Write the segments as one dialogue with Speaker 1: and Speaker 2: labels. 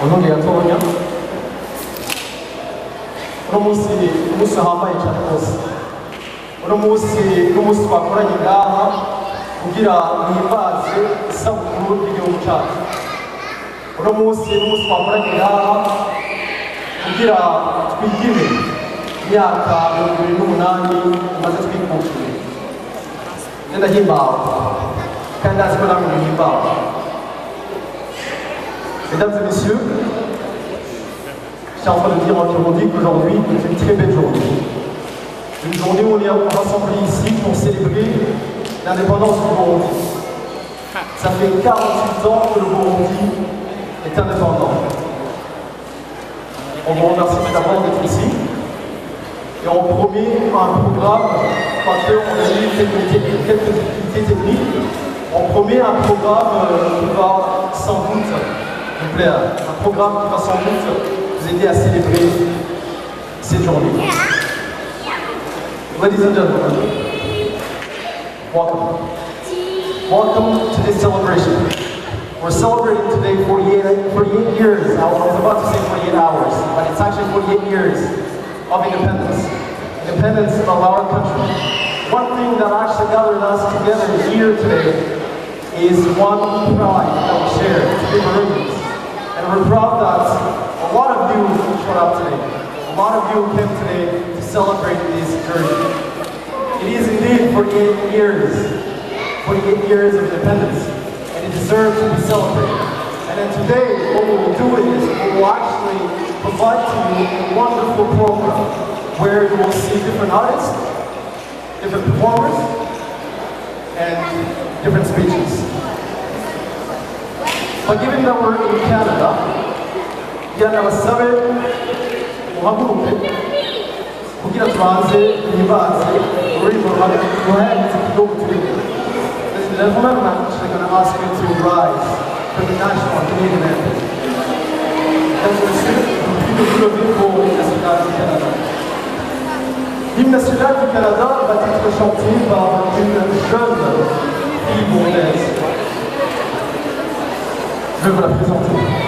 Speaker 1: 오늘 야토냐? umunsi hambaye cyane rwose uno munsi twakoranye ngaha kugira mwimbaze isabukuru y'igihugu cyacu uno munsi twakoranye ngaha kugira twigire imyaka 28 umaze twikukiye ndahimbawe kandi azi ko namwe muhimbawe. Mesdames et messieurs, j'étais en train de dire en Kirundi qu'aujourd'hui est une très belle journée. Une journée où on est rassemblés ici pour célébrer l'indépendance du Burundi. Ça fait 48 ans que le Burundi est indépendant. On vous remercie d'abord d'être ici. Et on promet un programme, parce qu'on a eu quelques difficultés techniques, on promet un programme qui va sans doute vous plaire, un programme qui va sans doute vous aider à célébrer cette journée. Ladies and gentlemen, welcome. Welcome to this celebration. We're celebrating today 48 years. I was about to say 48 hours, but it's actually 48 years of independence. Independence of our country. One thing that actually gathered us together here today is one pride that we share, to be Burundi. And we're proud that a lot of you showed up today. A lot of you came today to celebrate this journey. It is indeed 48 years of independence, and it deserves to be celebrated. And then today, what we will do is we will actually provide to you a wonderful program where you will see different artists, different performers, and different speeches. But given that we're in Canada, yanabasabe muhaguruke kugira tubanze ibibaze ururimi ruhanitse igihugu turimo. Ladies and gentlemen, I'm actually going to ask you to rise for the national Canadian anthem. As we sing, nous le pour l'hymne national du Canada. L'hymne national du Canada va être chanté par une jeune fille burundaise. Je vais vous la présenter.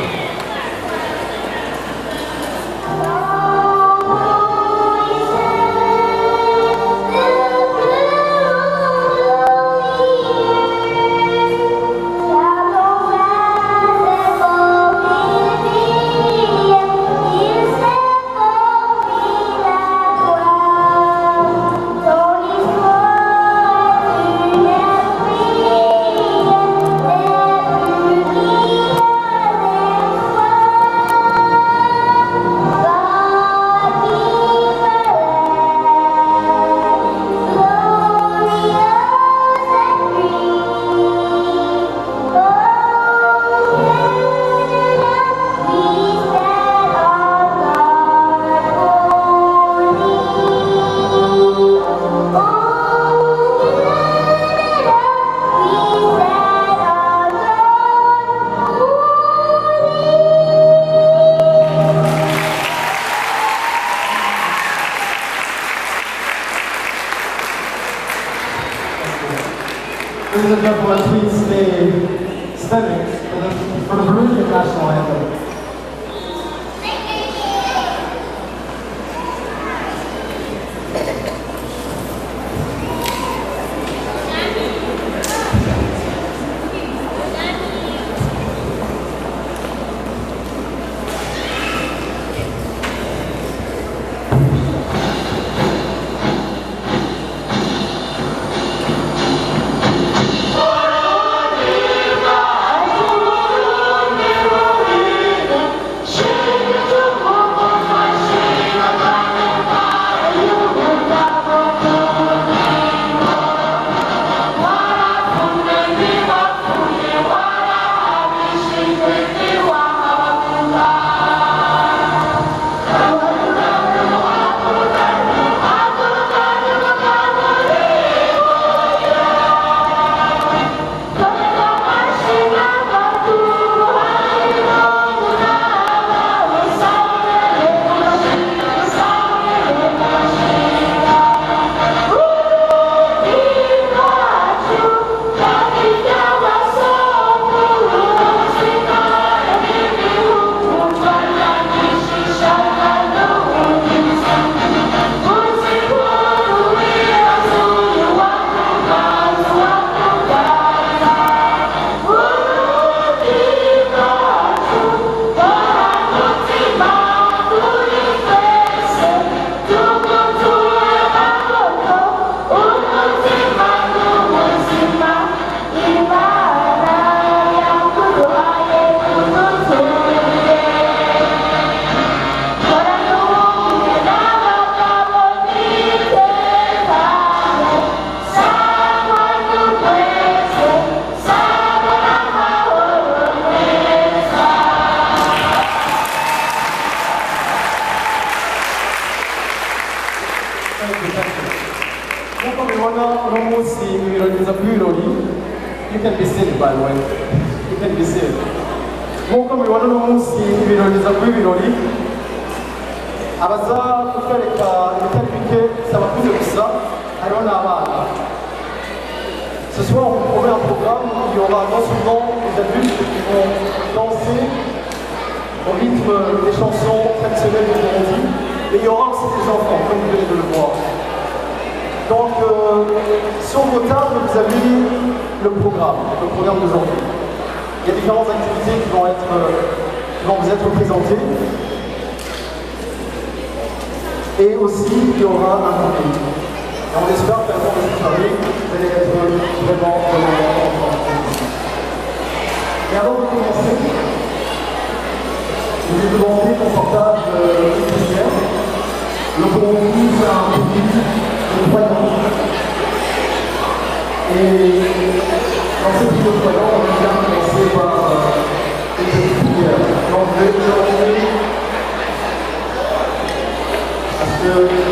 Speaker 1: Ladies and gentlemen, please stay standing for the Burundian national anthem.
Speaker 2: Burundi,
Speaker 1: ibirori kw'ibirori. You can be seated, by the way. You can be seated. Nk'uko mubibona uno munsi ibirori kw'ibirori, abaza kutwereka ibitari bike si abakuze gusa, hariho n'abana. Ce soir, on vous promet un programme où il y aura non seulement des adultes qui vont danser au rythme des chansons traditionnelles du Burundi, mais il y aura aussi des enfants, comme vous venez de le voir. Donc, sur vos tables, vous avez le programme d'aujourd'hui. Il y a différentes activités qui vont vous être présentées. Et aussi, il y aura un public. Et on espère qu'à la fin de cette soirée, vous allez être vraiment contents. Et avant de commencer, je vais vous demander qu'on partage une prière. Le Burundi, c'est un pays de croyants. Et dans ce pays de croyants, on aime bien commencer par une petite prière. Donc je vais vous demander à ce que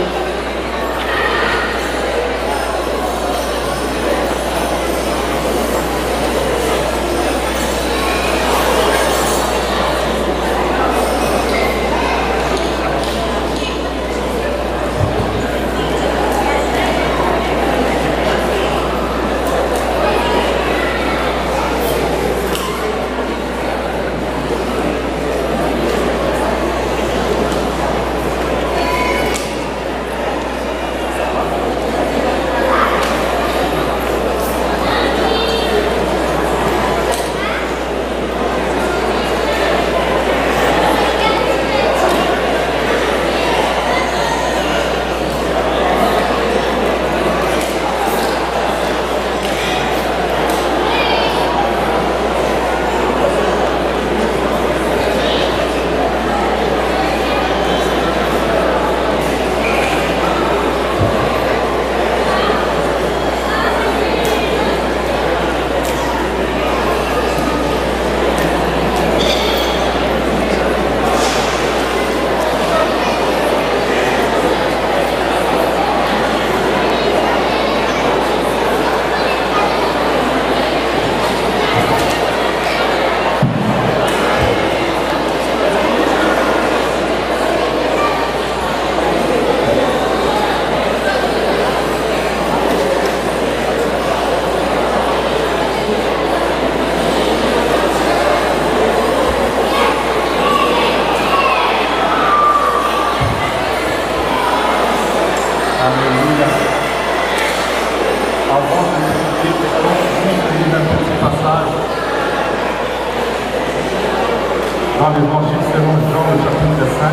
Speaker 2: dans l'évangile selon Jean, le chapitre 5.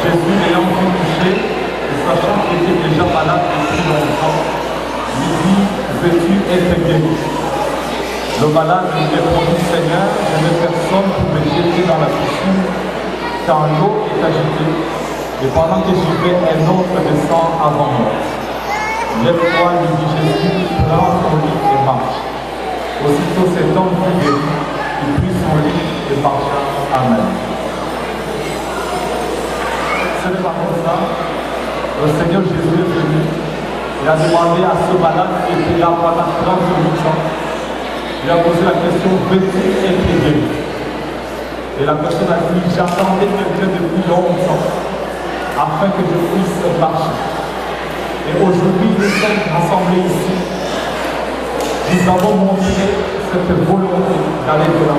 Speaker 2: Jésus l'ayant vu touché, et sachant qu'il était déjà malade depuis longtemps, lui dit, veux-tu être guéri? Le malade lui répondit, Seigneur, je n'ai personne pour me jeter dans la piscine, car l'eau est agitée, et pendant que j'y vais, un autre descend avant moi. Lève-toi, lui dit Jésus, prends ton lit et marche. Aussitôt cet homme fut guéri, il prit son lit et marcha. Amen. Ce n'est pas comme ça. Le Seigneur Jésus est venu. Il a demandé à ce malade qui était là pendant 38 ans. Il a posé la question, veux-tu être guéri? Et la personne a dit, j'attendais quelqu'un depuis longtemps afin que je puisse marcher. Et aujourd'hui, nous sommes rassemblés ici. Nous avons montré cette volonté d'aller de l'avant.